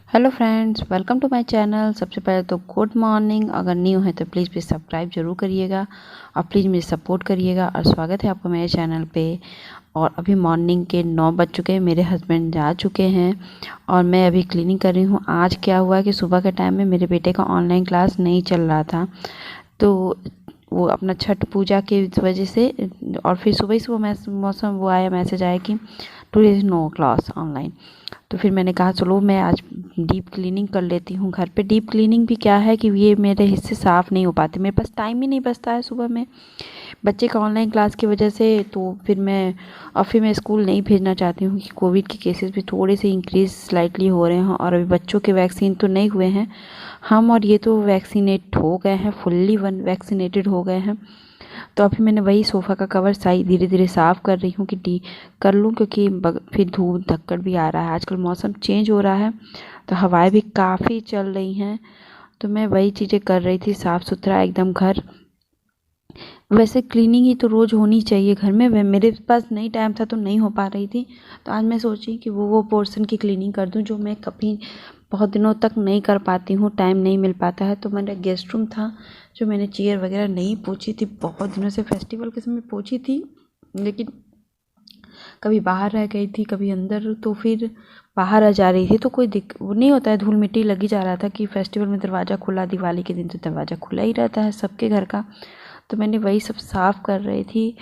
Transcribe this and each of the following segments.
Hello friends, welcome to my channel. सबसे पहले तो गुड मॉर्निंग। अगर न्यू है तो प्लीज़ सब्सक्राइब जरूर करिएगा और प्लीज़ मुझे सपोर्ट करिएगा। और स्वागत है आपका मेरे चैनल पे। और अभी मॉर्निंग के 9 बज चुके हैं, मेरे हस्बैंड जा चुके हैं और मैं अभी क्लीनिंग कर रही हूँ। आज क्या हुआ कि सुबह के टाइम में मेरे बेटे का ऑनलाइन क्लास नहीं चल रहा था, तो वो अपना छठ पूजा की वजह से, और फिर सुबह ही सुबह मौसम वो आया, मैसेज आया कि today is no class online. तो फिर मैंने कहा चलो मैं आज डीप क्लीनिंग कर लेती हूँ घर पे। डीप क्लीनिंग भी क्या है कि ये मेरे हिस्से साफ़ नहीं हो पाते, मेरे पास टाइम ही नहीं बचता है सुबह में बच्चे का ऑनलाइन क्लास की वजह से। तो फिर मैं स्कूल नहीं भेजना चाहती हूँ कि कोविड के केसेस भी थोड़े से इंक्रीज स्लाइटली हो रहे हैं और अभी बच्चों के वैक्सीन तो नहीं हुए हैं हम, और ये तो वैक्सीनेट हो गए हैं, फुल्ली वैक्सीनेटेड हो गए हैं। तो अभी मैंने वही सोफ़ा का कवर सही धीरे धीरे साफ़ कर रही हूँ कि डी कर लूँ, क्योंकि फिर धूप धक्कड़ भी आ रहा है, आजकल मौसम चेंज हो रहा है तो हवाएं भी काफ़ी चल रही हैं। तो मैं वही चीज़ें कर रही थी, साफ़ सुथरा एकदम घर। वैसे क्लीनिंग ही तो रोज़ होनी चाहिए घर में, मेरे पास नहीं टाइम था तो नहीं हो पा रही थी। तो आज मैं सोची कि वो पोर्शन की क्लीनिंग कर दूं जो मैं कभी बहुत दिनों तक नहीं कर पाती हूँ, टाइम नहीं मिल पाता है। तो मेरा गेस्ट रूम था जो मैंने चेयर वगैरह नहीं पोंछी थी, बहुत दिनों से फेस्टिवल के समय पोंछी थी, लेकिन कभी बाहर रह गई थी कभी अंदर, तो फिर बाहर आ जा रही थी तो कोई वो नहीं होता है, धूल मिट्टी लगी जा रहा था कि फेस्टिवल में दरवाज़ा खुला, दिवाली के दिन तो दरवाज़ा खुला ही रहता है सबके घर का। तो मैंने वही सब साफ़ कर रही थी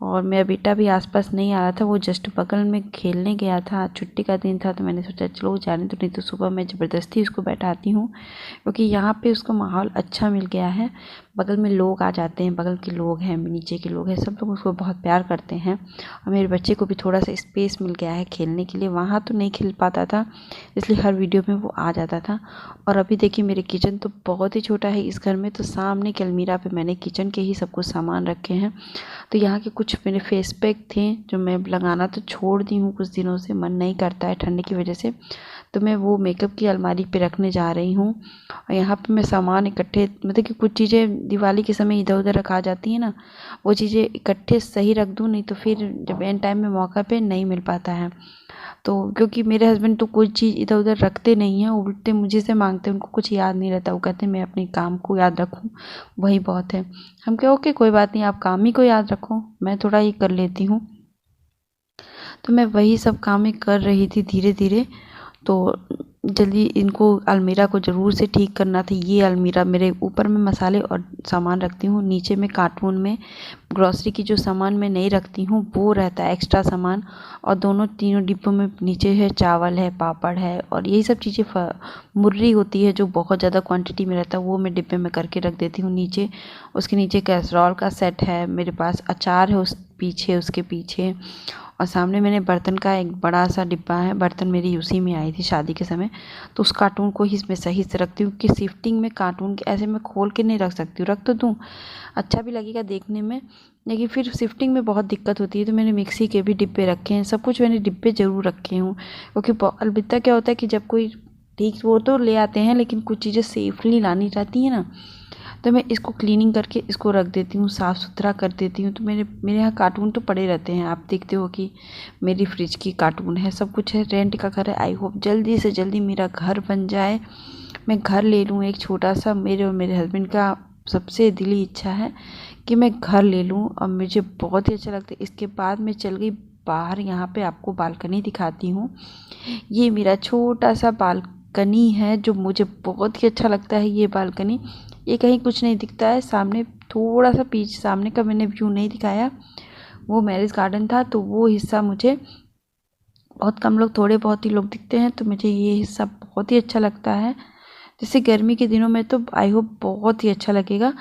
और मेरा बेटा भी आसपास नहीं आ रहा था, वो जस्ट बगल में खेलने गया था, छुट्टी का दिन था। तो मैंने सोचा चलो जाने तो, नहीं तो सुबह मैं ज़बरदस्ती उसको बैठाती हूँ, क्योंकि यहाँ पे उसको माहौल अच्छा मिल गया है। बगल में लोग आ जाते हैं, बगल के लोग हैं, नीचे के लोग हैं, सब लोग उसको बहुत प्यार करते हैं। और मेरे बच्चे को भी थोड़ा सा स्पेस मिल गया है खेलने के लिए, वहाँ तो नहीं खेल पाता था, इसलिए हर वीडियो में वो आ जाता था। और अभी देखिए मेरे किचन तो बहुत ही छोटा है इस घर में, तो सामने की अलमीरा पे मैंने किचन के ही सब कुछ सामान रखे हैं। तो यहाँ के कुछ मेरे फेस पैक थे जो मैं लगाना तो छोड़ दी हूँ, कुछ दिनों से मन नहीं करता है ठंड की वजह से, तो मैं वो मेकअप की अलमारी पे रखने जा रही हूँ। और यहाँ पे मैं सामान इकट्ठे, मतलब कि कुछ चीज़ें दिवाली के समय इधर उधर रखा जाती हैं ना, वो चीज़ें इकट्ठे सही रख दूँ, नहीं तो फिर जब एंड टाइम में मौका पे नहीं मिल पाता है। तो क्योंकि मेरे हस्बैंड तो कोई चीज़ इधर उधर रखते नहीं हैं, उल्टे मुझे से मांगते हैं, उनको कुछ याद नहीं रहता, वो कहते हैं मैं अपने काम को याद रखूँ वही बहुत है। हम कहे ओके कोई बात नहीं, आप काम ही को याद रखो, मैं थोड़ा ये कर लेती हूँ। तो मैं वही सब कामें कर रही थी धीरे धीरे। तो जल्दी इनको अलमीरा को ज़रूर से ठीक करना था। ये अलमीरा मेरे ऊपर में मसाले और सामान रखती हूँ, नीचे में कार्टून में ग्रॉसरी की जो सामान मैं नहीं रखती हूँ वो रहता है एक्स्ट्रा सामान, और दोनों तीनों डिब्बों में नीचे है चावल है, पापड़ है, और यही सब चीज़ें मुर्री होती है जो बहुत ज़्यादा क्वांटिटी में रहता है, वो मैं डिब्बे में करके रख देती हूँ नीचे। उसके नीचे कैसरॉल का सेट है मेरे पास, अचार है उस पीछे, उसके पीछे। और सामने मैंने बर्तन का एक बड़ा सा डिब्बा है, बर्तन मेरी उसी में आई थी शादी के समय, तो उस कार्टून को ही इसमें सही से रखती हूँ कि शिफ्टिंग में कार्टून के ऐसे मैं खोल के नहीं रख सकती हूँ, रख तो दूँ अच्छा भी लगेगा देखने में, लेकिन फिर शिफ्टिंग में बहुत दिक्कत होती है। तो मैंने मिक्सी के भी डिब्बे रखे हैं, सब कुछ मैंने डिब्बे ज़रूर रखे हूँ, क्योंकि अलबत्ता क्या होता है कि जब कोई ठीक वो तो ले आते हैं, लेकिन कुछ चीज़ें सेफली लानी रहती हैं ना, तो मैं इसको क्लीनिंग करके इसको रख देती हूँ, साफ़ सुथरा कर देती हूँ। तो मेरे यहाँ कार्टून तो पड़े रहते हैं, आप देखते हो कि मेरी फ्रिज की कार्टून है, सब कुछ है, रेंट का घर है। आई होप जल्दी से जल्दी मेरा घर बन जाए, मैं घर ले लूँ एक छोटा सा। मेरे और मेरे हस्बैंड का सबसे दिली इच्छा है कि मैं घर ले लूँ, और मुझे बहुत ही अच्छा लगता है। इसके बाद मैं चल गई बाहर, यहाँ पे आपको बालकनी दिखाती हूँ। ये मेरा छोटा सा बालकनी है जो मुझे बहुत ही अच्छा लगता है। ये बालकनी, ये कहीं कुछ नहीं दिखता है, सामने थोड़ा सा पीछे सामने का मैंने व्यू नहीं दिखाया, वो मैरिज गार्डन था, तो वो हिस्सा मुझे बहुत कम लोग, थोड़े बहुत ही लोग दिखते हैं, तो मुझे ये हिस्सा बहुत ही अच्छा लगता है। जैसे गर्मी के दिनों में तो आई होप बहुत ही अच्छा लगेगा,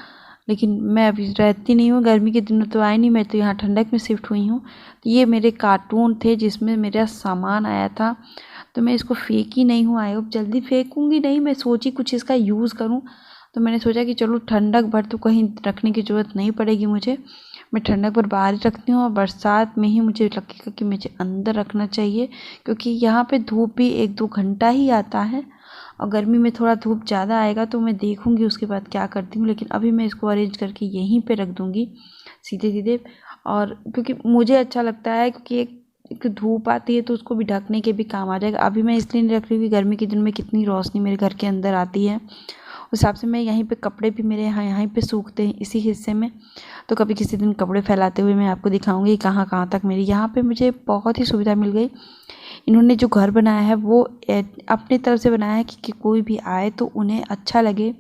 लेकिन मैं अभी रहती नहीं हूँ, गर्मी के दिनों तो आए नहीं, मैं तो यहाँ ठंडक में शिफ्ट हुई हूँ। तो ये मेरे कार्टून थे जिसमें मेरा सामान आया था, तो मैं इसको फेंकी नहीं हूँ, आई होप जल्दी फेंकूँगी नहीं, मैं सोची कुछ इसका यूज़ करूँ। तो मैंने सोचा कि चलो ठंडक भर तो कहीं रखने की ज़रूरत नहीं पड़ेगी मुझे, मैं ठंडक भर बाहर ही रखती हूँ, और बरसात में ही मुझे लगेगा कि मुझे अंदर रखना चाहिए, क्योंकि यहाँ पे धूप भी 1-2 घंटा ही आता है, और गर्मी में थोड़ा धूप ज़्यादा आएगा तो मैं देखूँगी उसके बाद क्या करती हूँ। लेकिन अभी मैं इसको अरेंज करके यहीं पे रख दूँगी सीधे सीधे, और क्योंकि मुझे अच्छा लगता है, क्योंकि एक एक धूप आती है तो उसको भी ढकने के भी काम आ जाएगा। अभी मैं इसलिए नहीं रख रही हूँ कि गर्मी के दिन में कितनी रोशनी मेरे घर के अंदर आती है, उस हिसाब से मैं यहीं पे कपड़े भी मेरे यहाँ पे सूखते हैं इसी हिस्से में। तो कभी किसी दिन कपड़े फैलाते हुए मैं आपको दिखाऊंगी कहाँ कहाँ तक मेरी यहाँ पे मुझे बहुत ही सुविधा मिल गई। इन्होंने जो घर बनाया है वो अपने तरफ से बनाया है कि कोई भी आए तो उन्हें अच्छा लगे,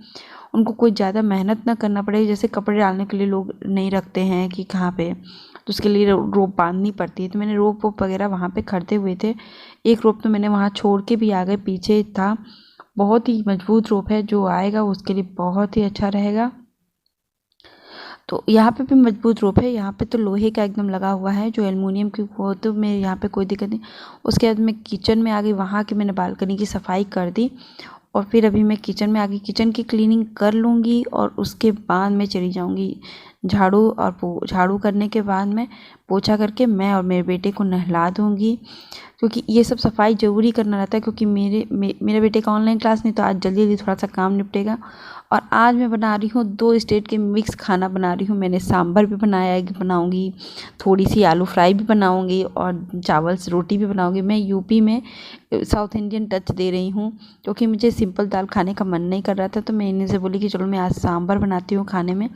उनको कोई ज़्यादा मेहनत ना करना पड़े। जैसे कपड़े डालने के लिए लोग नहीं रखते हैं कि कहाँ पे, तो उसके लिए रोप बांधनी पड़ती है। तो मैंने रोप वगैरह वहाँ पे खरीदे हुए थे। एक रोप तो मैंने वहाँ छोड़ के भी आ गए, पीछे था। बहुत ही मजबूत रोप है, जो आएगा उसके लिए बहुत ही अच्छा रहेगा। तो यहाँ पे भी मजबूत रोप है, यहाँ पे तो लोहे का एकदम लगा हुआ है, जो एल्युमिनियम की वो तो मेरे यहाँ पे कोई दिक्कत नहीं। उसके बाद मैं किचन में आ गई, वहाँ की मैंने बालकनी की सफाई कर दी और फिर अभी मैं किचन में आ गई। किचन की क्लीनिंग कर लूँगी और उसके बाद मैं चली जाऊँगी झाड़ू, और झाड़ू करने के बाद में पोछा करके मैं और मेरे बेटे को नहला दूँगी, क्योंकि ये सब सफाई ज़रूरी करना रहता है। क्योंकि मेरे बेटे का ऑनलाइन क्लास नहीं, तो आज जल्दी जल्दी थोड़ा सा काम निपटेगा। और आज मैं बना रही हूँ 2 स्टेट के मिक्स खाना बना रही हूँ। मैंने सांभर भी बनाया है, बनाऊँगी थोड़ी सी आलू फ्राई भी बनाऊँगी और चावल से रोटी भी बनाऊँगी। मैं यूपी में साउथ इंडियन टच दे रही हूँ, क्योंकि मुझे सिंपल दाल खाने का मन नहीं कर रहा था। तो मैं इन्हीं से बोली कि चलो मैं आज सांभर बनाती हूँ खाने में।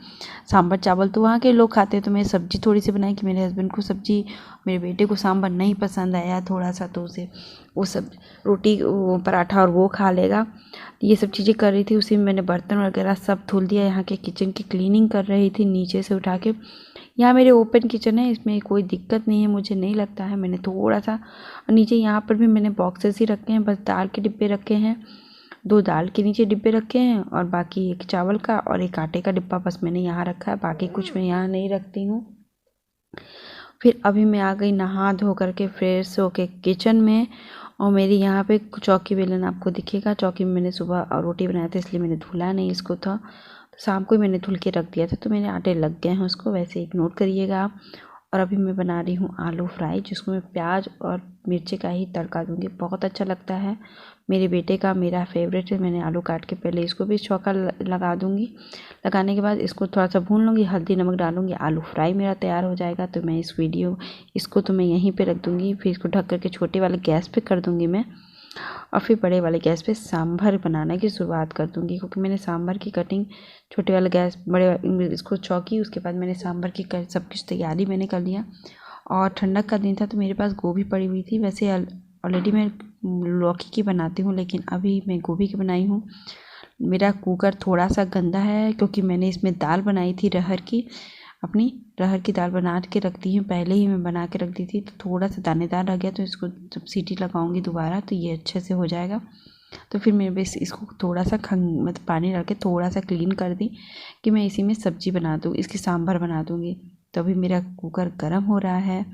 सांभर चावल तो वहाँ के लोग खाते हैं, तो मैं सब्ज़ी थोड़ी सी बनाई कि मेरे हस्बैंड को सब्ज़ी, मेरे बेटे को सांभर नहीं पसंद आया थोड़ा सा, तो उसे वो सब रोटी पराठा और वो खा लेगा। ये सब चीज़ें कर रही थी, उसी में मैंने बर्तन वगैरह सब धुल दिया। यहाँ के किचन की क्लीनिंग कर रही थी नीचे से उठा के। यहाँ मेरे ओपन किचन है, इसमें कोई दिक्कत नहीं है, मुझे नहीं लगता है। मैंने थोड़ा सा नीचे यहाँ पर भी मैंने बॉक्सेस ही रखे हैं, बस दाल के डिब्बे रखे हैं, 2 दाल के नीचे डिब्बे रखे हैं और बाकी एक चावल का और एक आटे का डिब्बा बस मैंने यहाँ रखा है। बाकी कुछ मैं यहाँ नहीं रखती हूँ। फिर अभी मैं आ गई नहा धो करके फ्रेश होके किचन में, और मेरी यहाँ पे चौकी बेलन आपको दिखेगा। चौकी में मैंने सुबह रोटी बनाया था, इसलिए मैंने धुला नहीं इसको था, तो शाम को ही मैंने धुल के रख दिया था, तो मेरे आटे लग गए हैं उसको, वैसे इग्नोर करिएगा आप। और अभी मैं बना रही हूँ आलू फ्राई, जिसको मैं प्याज और मिर्ची का ही तड़का दूँगी, बहुत अच्छा लगता है। मेरे बेटे का मेरा फेवरेट है। मैंने आलू काट के पहले इसको भी चौका लगा दूँगी। लगाने के बाद इसको थोड़ा सा भून लूँगी, हल्दी नमक डालूँगी, आलू फ्राई मेरा तैयार हो जाएगा। तो मैं इसको तो मैं यहीं पे रख दूँगी। फिर इसको ढक करके छोटे वाले गैस पे कर दूँगी मैं, और फिर बड़े वाले गैस पे सांभर बनाने की शुरुआत कर दूँगी। क्योंकि मैंने सांभर की कटिंग छोटे वाले गैस इसको चौकी, उसके बाद मैंने सांभर की सब कुछ तैयारी मैंने कर लिया। और ठंडक का दिन था तो मेरे पास गोभी पड़ी हुई थी। वैसे ऑलरेडी मैं लौकी की बनाती हूँ, लेकिन अभी मैं गोभी की बनाई हूँ। मेरा कुकर थोड़ा सा गंदा है, क्योंकि मैंने इसमें दाल बनाई थी अपनी रहर की दाल बना के रखती हूँ, पहले ही मैं बना के रख दी थी, तो थोड़ा सा दानेदार रह गया। तो इसको जब सीटी लगाऊंगी दोबारा तो ये अच्छे से हो जाएगा। तो फिर मैं बस इसको थोड़ा सा मतलब पानी डाल के थोड़ा सा क्लीन कर दी कि मैं इसी में सब्जी बना दूँ, इसकी सांभर बना दूँगी। तो अभी मेरा कुकर गर्म हो रहा है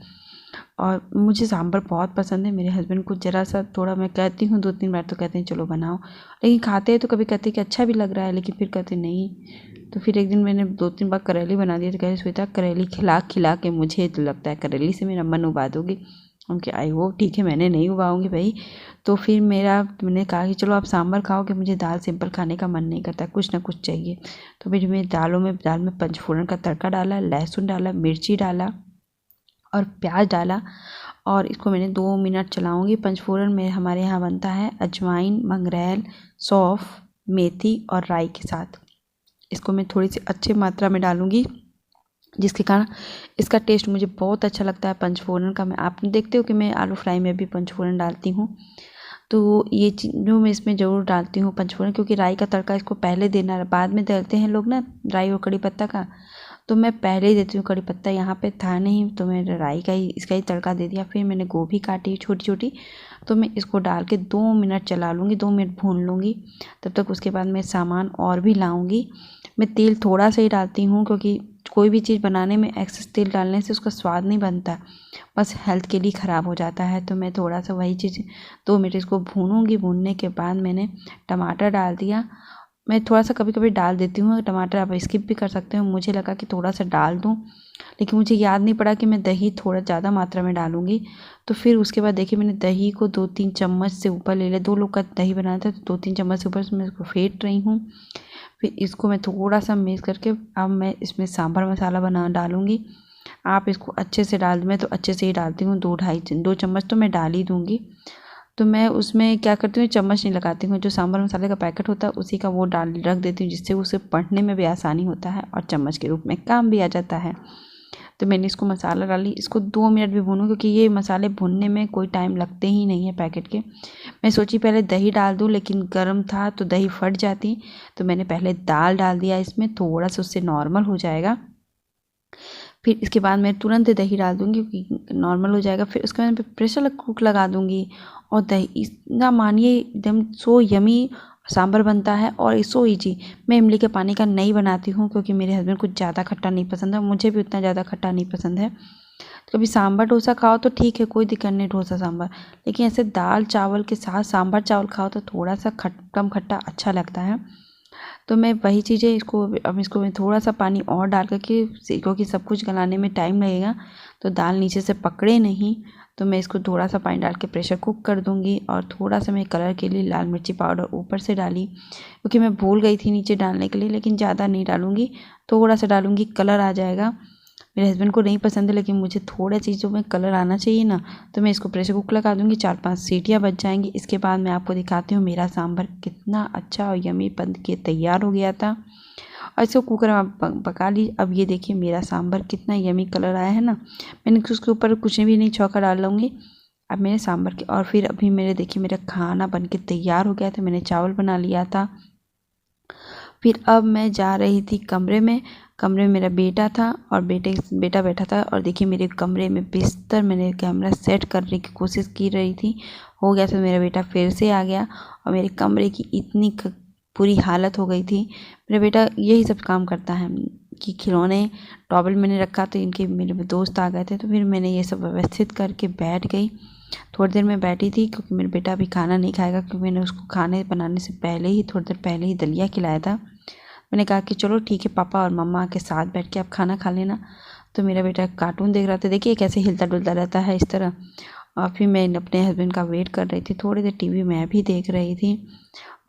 और मुझे सांभर बहुत पसंद है। मेरे हस्बैंड को ज़रा सा थोड़ा मैं कहती हूँ 2-3 बार, तो कहते हैं चलो बनाओ, लेकिन खाते हैं तो कभी कहते हैं कि अच्छा भी लग रहा है, लेकिन फिर कहते नहीं। तो फिर एक दिन मैंने 2-3 बार करेली बना दिया, तो कह रहे श्वेता करेली खिला खिला के मुझे तो लगता है करेली से मेरा मन उबा दोगी। उनके आई वो ठीक है, मैंने नहीं उबाऊँगी भाई। तो फिर मैंने कहा कि चलो आप सांभर खाओगे, मुझे दाल सिंपल खाने का मन नहीं करता, कुछ ना कुछ चाहिए। तो फिर मैं दाल में पंचफोरन का तड़का डाला, लहसुन डाला, मिर्ची डाला और प्याज डाला, और इसको मैंने 2 मिनट चलाऊंगी। पंचफोरन में हमारे यहाँ बनता है अजवाइन, मंगरेल, सौंफ, मेथी और राई के साथ। इसको मैं थोड़ी सी अच्छी मात्रा में डालूंगी, जिसके कारण इसका टेस्ट मुझे बहुत अच्छा लगता है पंचफोरन का। आप देखते हो कि मैं आलू फ्राई में भी पंचफोरन डालती हूँ, तो ये चीज़ों मैं इसमें ज़रूर डालती हूँ पंचफोरन, क्योंकि राई का तड़का इसको पहले देना, बाद में डालते हैं लोग ना राई और कड़ी पत्ता का, तो मैं पहले ही देती हूँ। कड़ी पत्ता यहाँ पे था नहीं, तो मैंने राई का ही इसका ही तड़का दे दिया। फिर मैंने गोभी काटी छोटी छोटी, तो मैं इसको डाल के 2 मिनट चला लूँगी, 2 मिनट भून लूँगी तब तक। उसके बाद मैं सामान और भी लाऊँगी। मैं तेल थोड़ा सा ही डालती हूँ, क्योंकि कोई भी चीज़ बनाने में एक्सेस तेल डालने से उसका स्वाद नहीं बनता, बस हेल्थ के लिए ख़राब हो जाता है। तो मैं थोड़ा सा वही चीज़ 2 मिनट इसको भूनूँगी। भूनने के बाद मैंने टमाटर डाल दिया। मैं थोड़ा सा कभी कभी डाल देती हूँ टमाटर, आप स्किप भी कर सकते हो। मुझे लगा कि थोड़ा सा डाल दूँ, लेकिन मुझे याद नहीं पड़ा कि मैं दही थोड़ा ज़्यादा मात्रा में डालूँगी। तो फिर उसके बाद देखिए मैंने दही को 2-3 चम्मच से ऊपर ले लिया। 2 लोग का दही बनाया था, तो 2-3 चम्मच से ऊपर मैं इसको फेंट रही हूँ। फिर इसको मैं थोड़ा सा मिक्स करके अब मैं इसमें सांभर मसाला डालूँगी। आप इसको अच्छे से डाल, मैं तो अच्छे से ही डालती हूँ, 2 चम्मच तो मैं डाल ही दूँगी। तो मैं उसमें क्या करती हूँ, चम्मच नहीं लगाती हूँ, जो सांभर मसाले का पैकेट होता है उसी का वो डाल रख देती हूँ, जिससे उसे पढ़ने में भी आसानी होता है और चम्मच के रूप में काम भी आ जाता है। तो मैंने इसको मसाला डाली, इसको 2 मिनट भी भूनूँ, क्योंकि ये मसाले भूनने में कोई टाइम लगते ही नहीं है पैकेट के। मैं सोची पहले दही डाल दूँ, लेकिन गर्म था तो दही फट जाती, तो मैंने पहले दाल डाल दिया इसमें, थोड़ा सा उससे नॉर्मल हो जाएगा। फिर इसके बाद मैं तुरंत दही डाल दूँगी क्योंकि नॉर्मल हो जाएगा। फिर उसके बाद मैं प्रेशर कुक लगा दूँगी और दही इतना मानिए एकदम सो यमी सांभर बनता है और सो ईजी। मैं इमली के पानी का नहीं बनाती हूँ क्योंकि मेरे हस्बैंड को ज़्यादा खट्टा नहीं पसंद है, मुझे भी उतना ज़्यादा खट्टा नहीं पसंद है। कभी सांभर डोसा खाओ तो ठीक है, कोई दिक्कत नहीं, डोसा सांभर, लेकिन ऐसे दाल चावल के साथ सांभर चावल खाओ तो थोड़ा सा कम खट्टा अच्छा लगता है। तो मैं वही चीज़ें इसको अब इसको मैं थोड़ा सा पानी और डाल करके, क्योंकि सब कुछ गलाने में टाइम लगेगा तो दाल नीचे से पकड़े नहीं, तो मैं इसको थोड़ा सा पानी डाल के प्रेशर कुक कर दूंगी। और थोड़ा सा मैं कलर के लिए लाल मिर्ची पाउडर ऊपर से डाली, क्योंकि मैं भूल गई थी नीचे डालने के लिए, लेकिन ज़्यादा नहीं डालूंगी, थोड़ा सा डालूंगी, कलर आ जाएगा। मेरे हस्बैंड को नहीं पसंद है, लेकिन मुझे थोड़ा चीज़ों में कलर आना चाहिए ना, तो मैं इसको प्रेशर कुक लगा दूंगी, 4-5 सीटियाँ बच जाएंगी। इसके बाद मैं आपको दिखाती हूँ मेरा सांभर कितना अच्छा और यमी बन के तैयार हो गया था। और इसको कुकर में पका ली। अब ये देखिए मेरा सांभर कितना यमी कलर आया है ना। मैंने उसके ऊपर कुछ भी नहीं छौंका डाल लूँगी अब मेरे सांभर के। और फिर अभी मेरे देखिए मेरा खाना बन के तैयार हो गया था, मैंने चावल बना लिया था। फिर अब मैं जा रही थी कमरे में मेरा बेटा था और बेटा बैठा था। और देखिए मेरे कमरे में बिस्तर, मैंने कैमरा सेट करने की कोशिश की रही थी, हो गया था, मेरा बेटा फिर से आ गया और मेरे कमरे की इतनी बुरी हालत हो गई थी। मेरा बेटा यही सब काम करता है कि खिलौने टॉवल मैंने रखा, तो इनके मेरे दोस्त आ गए थे, तो फिर मैंने ये सब व्यवस्थित करके बैठ गई। थोड़ी देर में बैठी थी क्योंकि मेरा बेटा अभी खाना नहीं खाएगा, क्योंकि मैंने उसको खाने बनाने से पहले ही थोड़ी देर पहले ही दलिया खिलाया था। मैंने कहा कि चलो ठीक है, पापा और मम्मा के साथ बैठ के आप खाना खा लेना। तो मेरा बेटा कार्टून देख रहा था, देखिए कैसे हिलता डुलता रहता है इस तरह। और फिर मैं अपने हस्बैंड का वेट कर रही थी, थोड़ी देर टीवी मैं भी देख रही थी।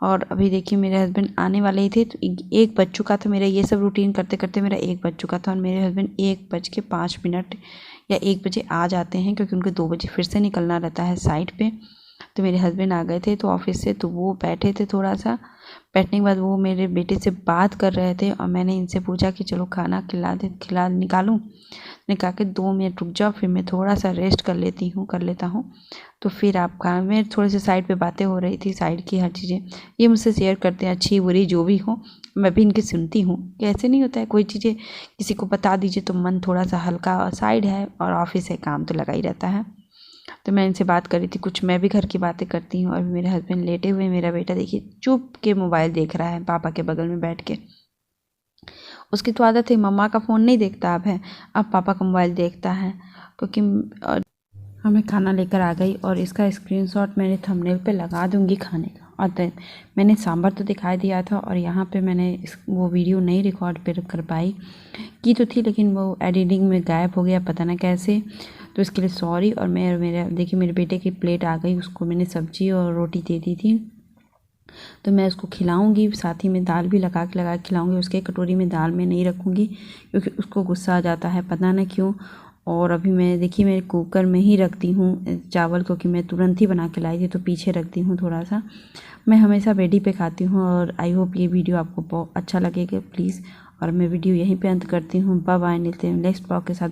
और अभी देखिए मेरे हस्बैंड आने वाले ही थे, तो 1 बज चुका था। मेरा ये सब रूटीन करते करते मेरा 1 बज चुका था और मेरे हस्बैंड 1:05 या 1 बजे आ जाते हैं, क्योंकि उनको 2 बजे फिर से निकलना रहता है साइट पे। तो मेरे हस्बैंड आ गए थे तो ऑफिस से, तो वो बैठे थे, थोड़ा सा बैठने के बाद वो मेरे बेटे से बात कर रहे थे और मैंने इनसे पूछा कि चलो खाना खिला निकालूं। मैंने कहा कि 2 मिनट रुक जाओ, फिर मैं थोड़ा सा रेस्ट कर लेता हूँ। तो फिर आप कहा, मैं थोड़ी सी साइड पे बातें हो रही थी, साइड की हर चीज़ें ये मुझसे शेयर करते हैं, अच्छी बुरी जो भी हो, मैं भी इनकी सुनती हूँ। कैसे नहीं होता है, कोई चीज़ें किसी को बता दीजिए तो मन थोड़ा सा हल्का, साइड है और ऑफिस है, काम तो लगा ही रहता है। तो मैं इनसे बात कर रही थी, कुछ मैं भी घर की बातें करती हूँ। और मेरे हस्बैंड लेटे हुए, मेरा बेटा देखिए चुप के मोबाइल देख रहा है पापा के बगल में बैठ के। उसकी तो आदत है, मम्मा का फ़ोन नहीं देखता अब है, अब पापा का मोबाइल देखता है। क्योंकि मैं खाना लेकर आ गई और इसका स्क्रीनशॉट मैंने थंबनेल पे लगा दूंगी खाने का। और मैंने सांभर तो दिखाई दिया था और यहाँ पे मैंने वो वीडियो नहीं रिकॉर्ड कर पाई, की तो थी लेकिन वो एडिटिंग में गायब हो गया, पता ना कैसे। तो इसके लिए सॉरी। और देखिए मेरे बेटे की प्लेट आ गई, उसको मैंने सब्जी और रोटी दे दी थी, तो मैं उसको खिलाऊंगी, साथ ही में दाल भी लगा के खिलाऊंगी। उसके कटोरी में दाल में नहीं रखूँगी क्योंकि उसको गुस्सा आ जाता है, पता ना क्यों। और अभी मैं देखिए मेरे कुकर में ही रखती हूँ चावल, क्योंकि मैं तुरंत ही बना के लाई थी, तो पीछे रखती हूँ थोड़ा सा। मैं हमेशा बेडी पे खाती हूँ। और आई होप ये वीडियो आपको बहुत अच्छा लगेगा प्लीज़। और मैं वीडियो यहीं पे अंत करती हूँ। बाय बाय, मिलते हैं नेक्स्ट ब्लॉग के साथ।